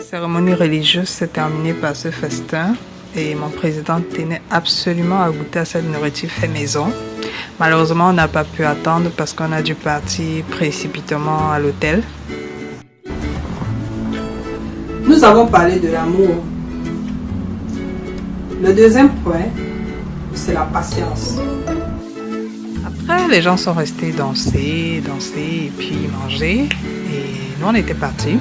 cérémonie religieuse s'est terminée par ce festin et mon président tenait absolument à goûter à cette nourriture faite maison. Malheureusement, on n'a pas pu attendre parce qu'on a dû partir précipitamment à l'hôtel. Nous avons parlé de l'amour. Le deuxième point, c'est la patience. Après, les gens sont restés danser et puis manger. Et nous, on était partis.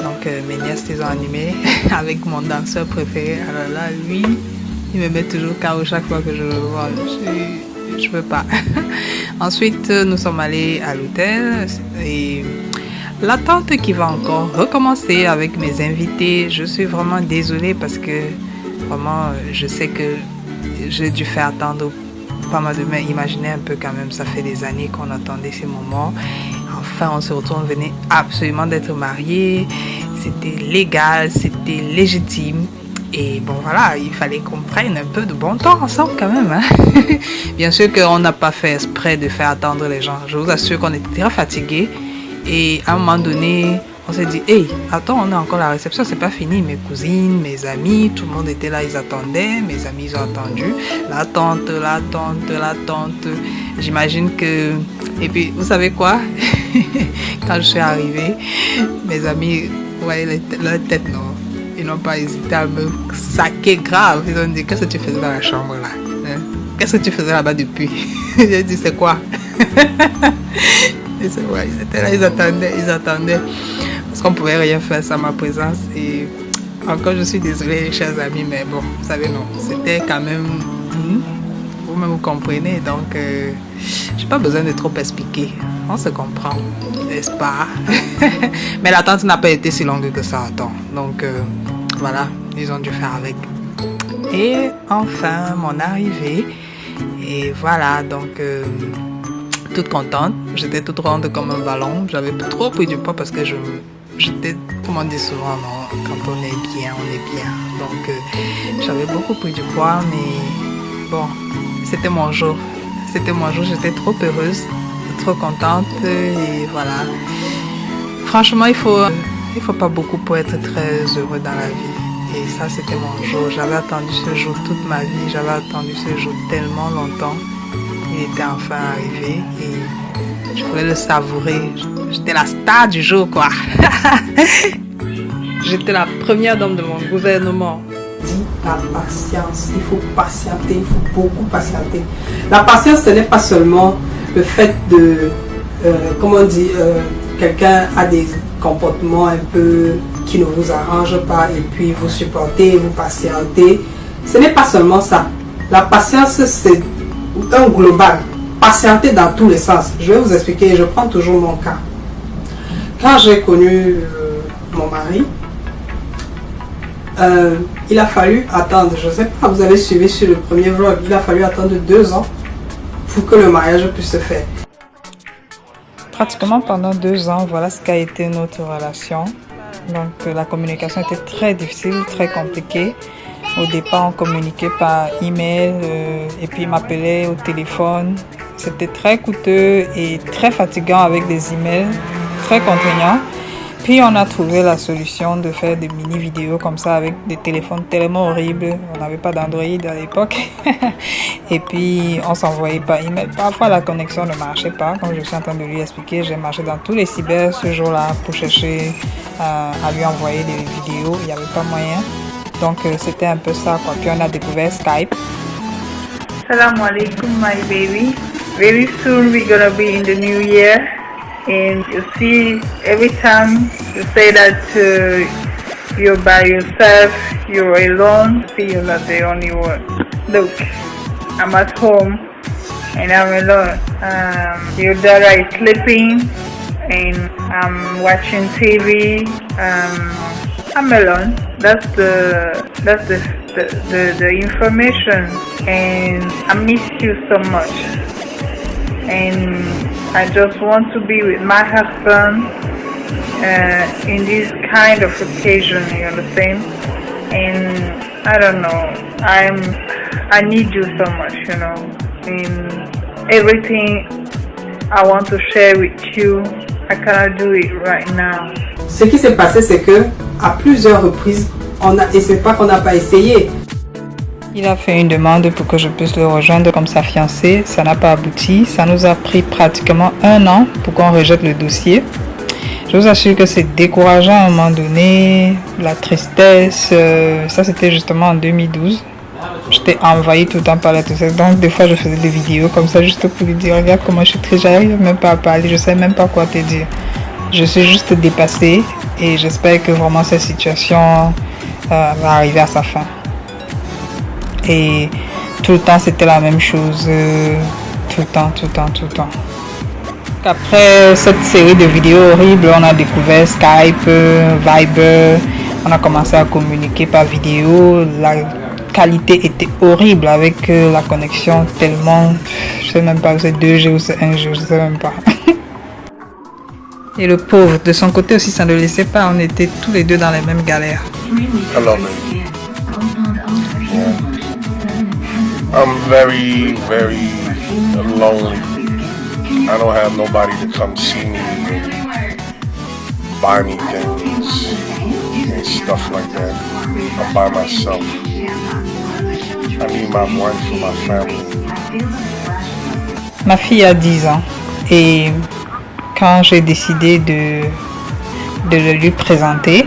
Donc, mes nièces, ils ont animé avec mon danseur préféré. Alors là, lui, il me met toujours KO chaque fois que je le vois. Je peux pas. Ensuite, nous sommes allés à l'hôtel et l'attente qui va encore recommencer avec mes invités. Je suis vraiment désolée parce que vraiment, je sais que j'ai dû faire attendre pas mal de mais imaginez un peu quand même, ça fait des années qu'on attendait ces moments. Enfin, on se retrouve, on venait absolument d'être mariés. C'était légal, c'était légitime. Et bon, voilà, il fallait qu'on prenne un peu de bon temps ensemble quand même. Hein. Bien sûr qu'on n'a pas fait exprès de faire attendre les gens. Je vous assure qu'on était très fatigués. Et à un moment donné, on s'est dit, hey, attends, on a encore la réception, c'est pas fini. Mes cousines, mes amis, tout le monde était là, ils attendaient. Mes amis, ils ont attendu. L'attente. J'imagine que... Et puis, vous savez quoi? Quand je suis arrivée, mes amis, ouais, leur tête, non. Ils n'ont pas hésité à me saquer grave. Ils ont dit, qu'est-ce que tu faisais dans la chambre là? Hein? Qu'est-ce que tu faisais là-bas depuis? J'ai dit, c'est quoi? Et c'est vrai, ils étaient là, ils attendaient. Parce qu'on ne pouvait rien faire sans ma présence. Et encore, je suis désolée, chers amis, mais bon, vous savez, non. C'était quand même... Vous-même, vous comprenez. Donc, je n'ai pas besoin de trop expliquer. On se comprend, n'est-ce pas? Mais l'attente n'a pas été si longue que ça, attends. Donc, voilà, ils ont dû faire avec. Et enfin, mon arrivée. Et voilà, donc, toute contente. J'étais toute ronde comme un ballon. J'avais trop pris du poids parce que j'étais, comme on dit souvent, non, quand on est bien, on est bien. Donc, j'avais beaucoup pris du poids, mais bon, c'était mon jour. C'était mon jour, j'étais trop heureuse, trop contente et voilà. Franchement, il faut pas beaucoup pour être très heureux dans la vie. Et ça, c'était mon jour. J'avais attendu ce jour toute ma vie. J'avais attendu ce jour tellement longtemps. Il était enfin arrivé et je voulais le savourer. J'étais la star du jour, quoi. J'étais la première dame de mon gouvernement. La patience, il faut patienter, il faut beaucoup patienter. La patience, ce n'est pas seulement le fait de, quelqu'un a des comportements un peu qui ne vous arrangent pas et puis vous supportez, vous patientez. Ce n'est pas seulement ça. La patience, c'est un global. Patienter dans tous les sens. Je vais vous expliquer, je prends toujours mon cas. Quand j'ai connu mon mari, il a fallu attendre, je ne sais pas, vous avez suivi sur le premier vlog, il a fallu attendre 2 ans pour que le mariage puisse se faire. Pratiquement pendant 2 ans, voilà ce qu'a été notre relation. Donc la communication était très difficile, très compliquée. Au départ, on communiquait par email et puis il m'appelait au téléphone. C'était très coûteux et très fatigant avec des emails, très contraignants. Puis on a trouvé la solution de faire des mini-vidéos comme ça avec des téléphones tellement horribles. On n'avait pas d'Android à l'époque. Et puis on s'envoyait par email. Parfois la connexion ne marchait pas. Comme je suis en train de lui expliquer, j'ai marché dans tous les cyber ce jour-là pour chercher à lui envoyer des vidéos. Il n'y avait pas moyen. Donc c'était un peu ça, quoi. Puis on a découvert Skype. Salam alaikum, my baby. Very soon we're gonna be in the new year. And you see, every time you say that you're by yourself, you're alone, see you're not the only one. Look, I'm at home and I'm alone. Your daughter is sleeping and I'm watching TV. I'm alone. That's the information, and I miss you so much. And I just want to be with my husband in this kind of occasion, you understand? And I don't know, I need you so much, you know. And everything I want to share with you, I cannot do it right now. Ce qui s'est passé, c'est que à plusieurs reprises. Et c'est pas qu'on n'a pas essayé. Il a fait une demande pour que je puisse le rejoindre comme sa fiancée. Ça n'a pas abouti. Ça nous a pris pratiquement 1 an pour qu'on rejette le dossier. Je vous assure que c'est décourageant à un moment donné. La tristesse, ça c'était justement en 2012. J'étais envahie tout le temps par la tristesse. Donc des fois je faisais des vidéos comme ça juste pour lui dire regarde comment je suis triste. J'arrive même pas à parler. Je sais même pas quoi te dire. Je suis juste dépassée et j'espère que vraiment cette situation va arriver à sa fin. Et tout le temps c'était la même chose, tout le temps. Après cette série de vidéos horribles, on a découvert Skype, Viber, on a commencé à communiquer par vidéo. La qualité était horrible avec la connexion tellement, je sais même pas si c'est 2G ou c'est 1G, je sais même pas. Et le pauvre, de son côté aussi, ça ne le laissait pas, on était tous les deux dans les mêmes galères. Hello, baby. Yeah. I'm very, very lonely. I don't have nobody to come see me and buy me things and stuff like that. I'm by myself. I need my wife for my family. Ma fille a 10 ans et quand j'ai décidé de le lui présenter,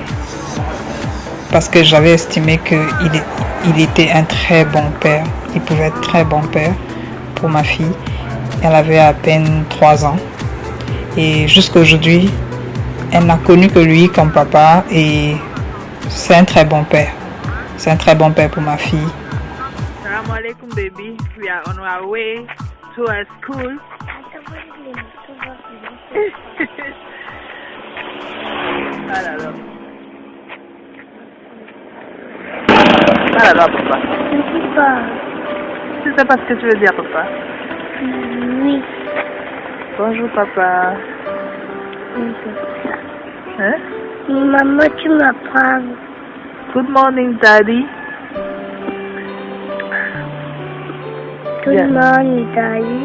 parce que j'avais estimé qu'il était un très bon père, il pouvait être très bon père pour ma fille. Elle avait à peine 3 ans et jusqu'à aujourd'hui, elle n'a connu que lui comme papa et c'est un très bon père. C'est un très bon père pour ma fille. Assalamu alaikum, baby. We are on our way to our school. Alors, papa. Tu sais pas ce que tu veux dire, papa? Oui. Bonjour, papa. Hein? Maman, tu m'apprends. Good morning, Daddy. Good morning, Daddy.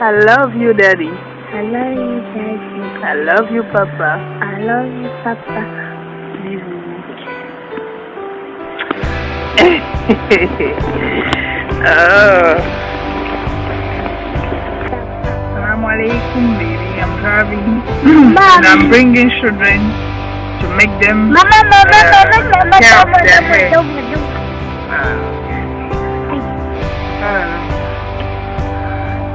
I love you, Daddy. I love you, Daddy. I love you, Papa. I love you, Papa. Oh. Assalamu alaikum, baby. I'm driving. And I'm bringing children to make them care of their hair.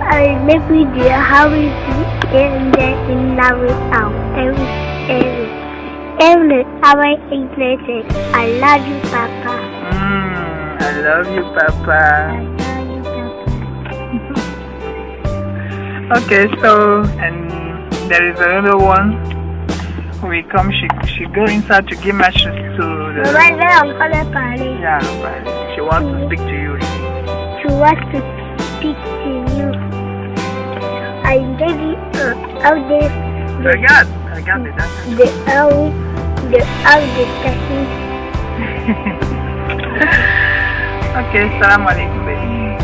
I make video how is it and then in now out every hour included. I love you, Papa. I love you, Papa. I love you, Papa. Okay, so and there is another one. We come. She go inside to give matches to the. Right there, I'm gonna party. Yeah, but she wants to speak to you. She wants to speak to you. I'm ready out there. Regarde, The person. Okay, salam alaikum, baby.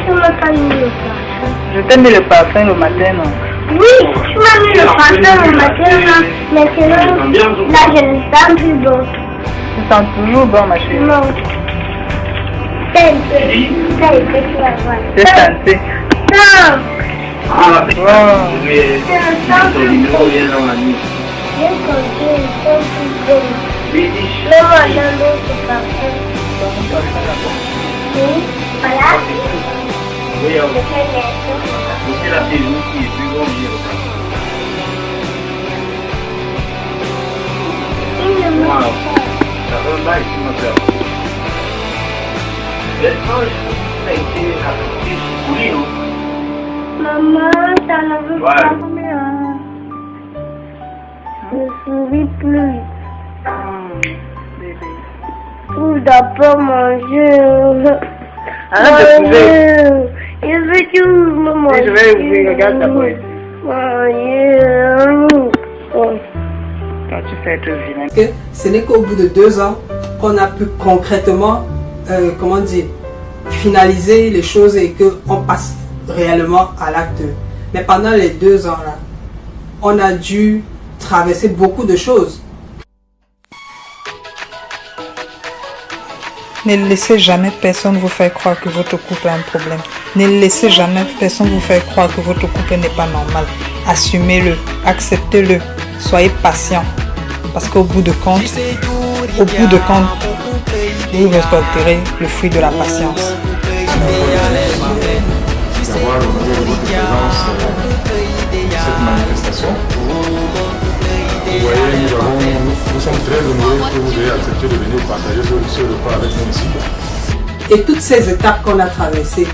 Tu m'as pas mis le parfum. Je t'ai mis le parfum le matin, non? Oui, tu m'as mis le parfum le matin. Maintenant, là, je ne sens plus bon. Tu sens toujours bon, ma chérie? Non. C'est tu vas voir. C'est santé. Non. Wow. Je ne sens plus bon. Je ne sens plus bon. Maman, donne ce parfum. Oui, voilà. C'est la saison qui est plus grande. Wow. Ça fait un bail, tu m'as fait. Ça a été coulé, non? Maman, ça ne veut pas bien. Je ne souris plus. Bébé. Ou d'abord manger. Arrête de bouger. Je veux tout manger. Je vais ouvrir, regarde d'abord. Manger. Quand tu fais être vilain. Que ce n'est qu'au bout de 2 ans qu'on a pu concrètement, finaliser les choses et qu'on passe réellement à l'acte. Mais pendant les 2 ans là, on a dû traverser beaucoup de choses. Ne laissez jamais personne vous faire croire que votre couple a un problème. Ne laissez jamais personne vous faire croire que votre couple n'est pas normal. Assumez-le, acceptez-le, soyez patient. Parce qu'au bout de compte, vous récolterez le fruit de la patience. D'avoir honoré votre présence cette manifestation. Vous voyez, nous sommes très honorés que vous ayez accepté de venir partager ce repas avec nous ici. Et toutes ces étapes qu'on a traversées,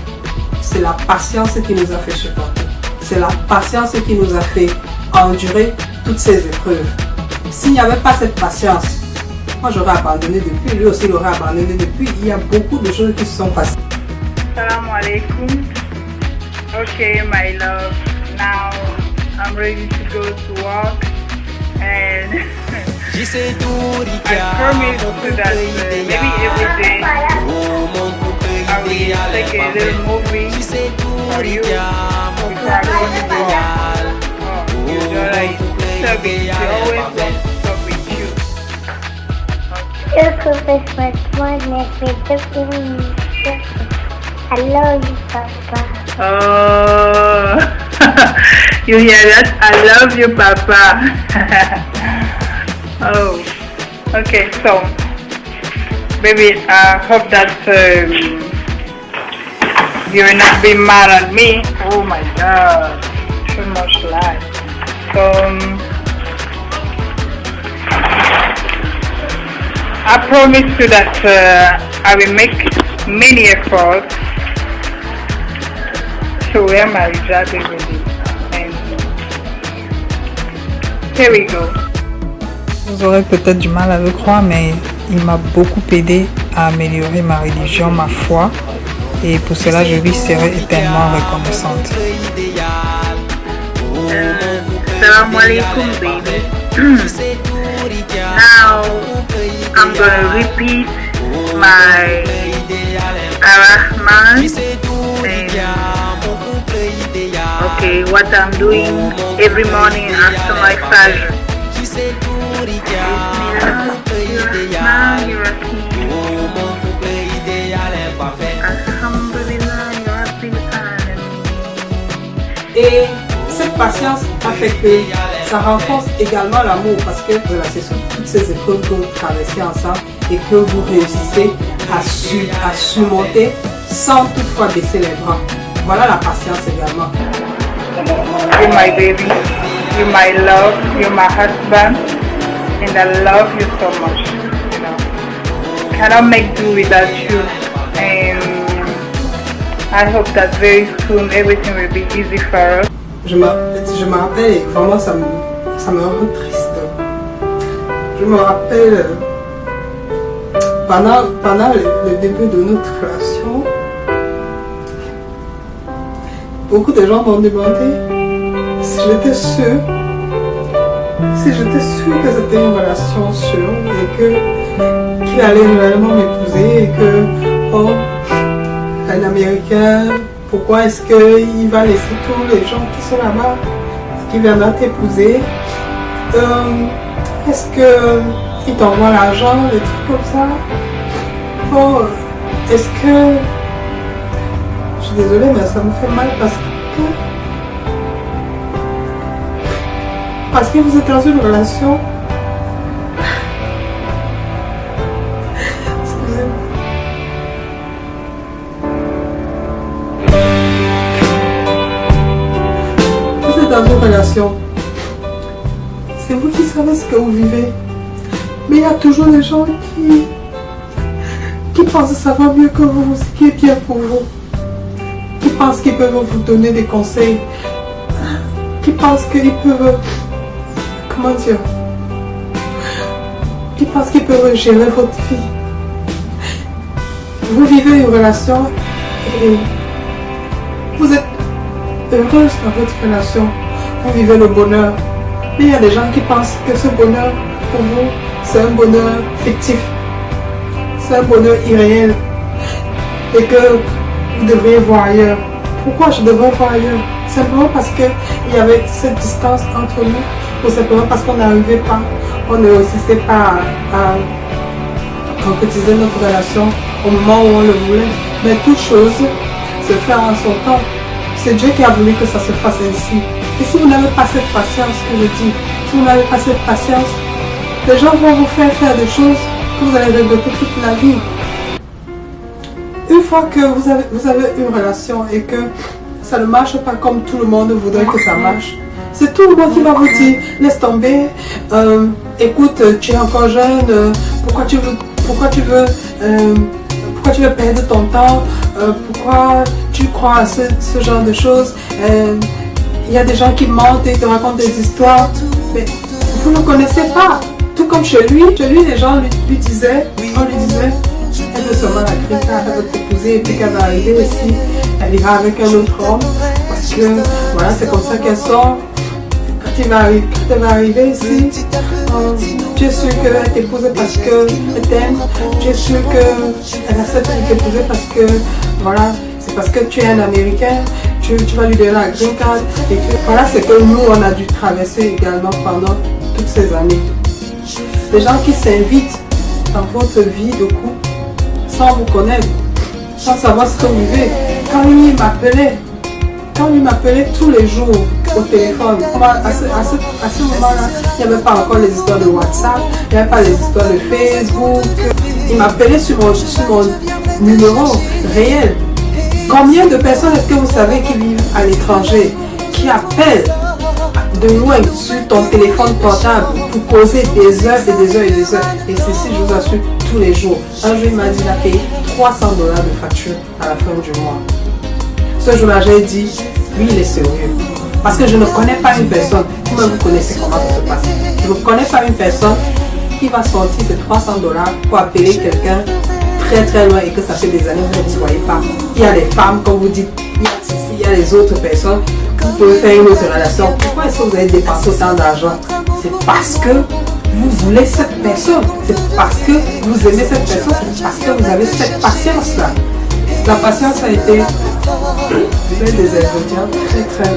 c'est la patience qui nous a fait supporter. C'est la patience qui nous a fait endurer toutes ces épreuves. S'il n'y avait pas cette patience, moi j'aurais abandonné depuis, lui aussi il aurait abandonné depuis. Il y a beaucoup de choses qui se sont passées. Assalamu alaikum. Okay, my love. Now I'm ready to go to work, and I promise you that maybe every day I will take a little movie for you before I go to work. Oh, you don't like service. You always want to talk with you. I love you, Papa. Oh, you hear that? I love you, Papa. Oh, okay. So, baby, I hope that you will not be mad at me. Oh my God, too much life. So, I promise you that I will make many efforts to wear my hijab every day. And here we go. Vous aurez peut-être du mal à le croire, mais il m'a beaucoup aidé à améliorer ma religion, ma foi, et pour cela je lui serai éternellement reconnaissante. Assalamu alaikum, baby. Now I'm gonna repeat my Ar-Rahman. Okay, what I'm doing every morning after my Fajr. Et cette patience a fait que ça renforce également l'amour parce que voilà, c'est sur toutes ces épreuves que vous traversez ensemble et que vous réussissez à surmonter sans toutefois baisser les bras. Voilà la patience également. You're my baby, you're my love, you're my husband, and I love you so much. You know, cannot make do without you, and I hope that very soon everything will be easy for us. Je me rappelle et vraiment ça me rend triste. Je me rappelle pendant le début de notre relation, beaucoup de gens m'ont demandé si j'étais sûre que c'était une relation sûre et qu'il allait réellement m'épouser et que un Américain, pourquoi est-ce qu'il va laisser tous les gens qui sont là-bas, qui viendront t'épouser, est-ce qu'il t'envoie l'argent, des trucs comme ça. Bon, est-ce que... Je suis désolée, mais ça me fait mal parce que vous êtes dans une relation. Excusez-moi. Vous êtes dans une relation. C'est vous qui savez ce que vous vivez. Mais il y a toujours des gens qui pensent savoir mieux que vous, ce qui est bien pour vous. Qui pensent qu'ils peuvent vous donner des conseils. Qui pensent qu'ils peuvent... Comment dire? Qui pensent qu'ils peuvent gérer votre vie. Vous vivez une relation et vous êtes heureuse dans votre relation. Vous vivez le bonheur. Mais il y a des gens qui pensent que ce bonheur, pour vous, c'est un bonheur fictif. C'est un bonheur irréel. Et que vous devriez voir ailleurs. Pourquoi je devrais voir ailleurs? Simplement parce qu'il y avait cette distance entre nous, ou simplement parce qu'on n'arrivait pas, on ne réussissait pas à concrétiser notre relation au moment où on le voulait. Mais toute chose se fait en son temps. C'est Dieu qui a voulu que ça se fasse ainsi. Et si vous n'avez pas cette patience que je dis, si vous n'avez pas cette patience, les gens vont vous faire des choses que vous allez regretter toute la vie. Une fois que vous avez une relation et que ça ne marche pas comme tout le monde voudrait que ça marche, c'est tout le monde qui va vous dire, laisse tomber, écoute, tu es encore jeune, pourquoi tu veux perdre ton temps, pourquoi tu crois à ce genre de choses, il y a des gens qui mentent et te racontent des histoires, mais vous ne connaissez pas. Tout comme chez lui, les gens lui disaient, elle veut seulement la grille card, elle veut t'épouser et puis qu'elle va arriver ici, elle ira avec un autre homme, parce que voilà, c'est comme ça qu'elle sort. Quand elle va arriver ici, tu es sûr qu'elle t'épouse parce qu'elle t'aime, tu es sûr qu'elle accepte de t'épouser parce que voilà, c'est parce que tu es un Américain, tu vas lui donner la green card, et que voilà, c'est que nous on a dû traverser également pendant toutes ces années. Les gens qui s'invitent dans votre vie de couple sans vous connaître, sans savoir ce que vous vivez. Quand lui m'appelait tous les jours au téléphone, à ce moment-là, il n'y avait pas encore les histoires de WhatsApp, il n'y avait pas les histoires de Facebook. Il m'appelait sur mon numéro réel. Combien de personnes est-ce que vous savez qui vivent à l'étranger, qui appellent de loin sur ton téléphone portable pour causer des heures et des heures et des heures? Et ceci, je vous assure, tous les jours. Un jour, il m'a dit, il a payé $300 de facture à la fin du mois. Ce jour-là, j'ai dit, lui, il est sérieux. Parce que je ne connais pas une personne, vous-même vous connaissez comment ça se passe. Je ne connais pas une personne qui va sortir ces $300 pour appeler quelqu'un très très loin et que ça fait des années que vous ne voyez pas. Il y a les femmes, comme vous dites, il y a les autres personnes. Vous pouvez faire une autre relation. Pourquoi est-ce que vous avez dépensé autant d'argent? C'est parce que vous voulez cette personne. C'est parce que vous aimez cette personne. C'est parce que vous avez cette patience-là. La patience a été l'un des ingrédients très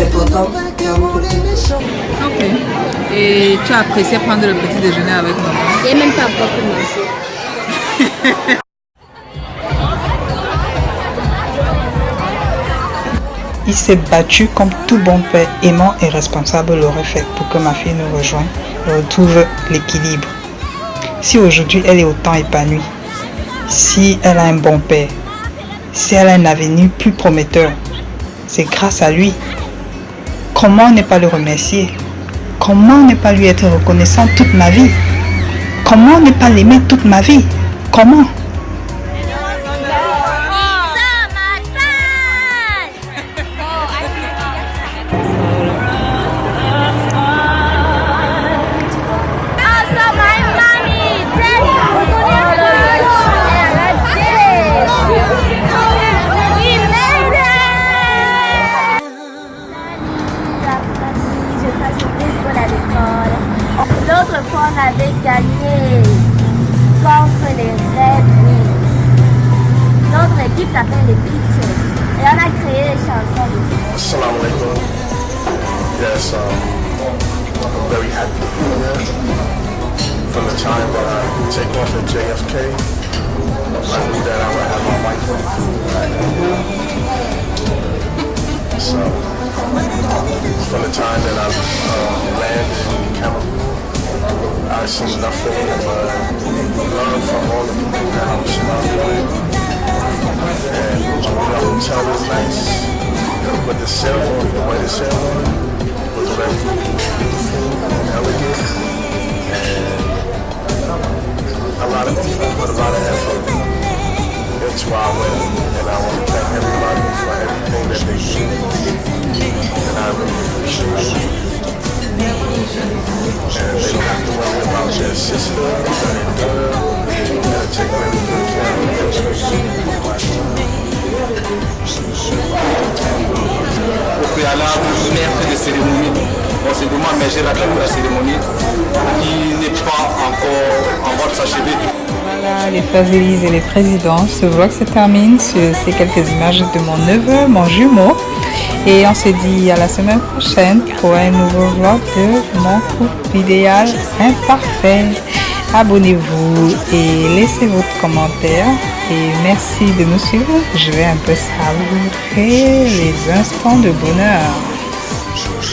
importants dans votre couple. Ok. Et tu as apprécié prendre le petit déjeuner avec maman? Et même pas encore commencé. Il s'est battu comme tout bon père aimant et responsable l'aurait fait pour que ma fille nous rejoigne et retrouve l'équilibre. Si aujourd'hui elle est autant épanouie, si elle a un bon père, si elle a un avenir plus prometteur, c'est grâce à lui. Comment ne pas le remercier? Comment ne pas lui être reconnaissant toute ma vie? Comment ne pas l'aimer toute ma vie? Comment? L'autre fois, on avait gagné contre les Red Wings. Notre équipe s'appelle les Pitchers. Et on a créé les chansons. Assalamu alaikum. Yes, I'm very happy to be here. From the time that I take off at JFK, I knew that I would have my wife with me. So, from the time that I landed in Cameroon, I seen nothing but love from all the people that I was surrounded with. And the hotel was nice, but the ceremony, the wedding ceremony, was very beautiful and elegant, and a lot of people put a lot of effort into our wedding, and I want to thank everybody for everything that they did, and I really appreciate it. And they don't have to worry about their sister or their daughter. They gotta take really good care of them. Au préalable, maître de cérémonie, on se demande, mais j'ai raté la cérémonie qui n'est pas encore en voie de s'achever. Voilà, les frères Élise et les présidents, ce vlog se termine sur ces quelques images de mon neveu, mon jumeau. Et on se dit à la semaine prochaine pour un nouveau vlog de mon couple idéal imparfait. abonnez-vous et laissez votre commentaire. Et merci de nous suivre. Je vais un peu savourer les instants de bonheur.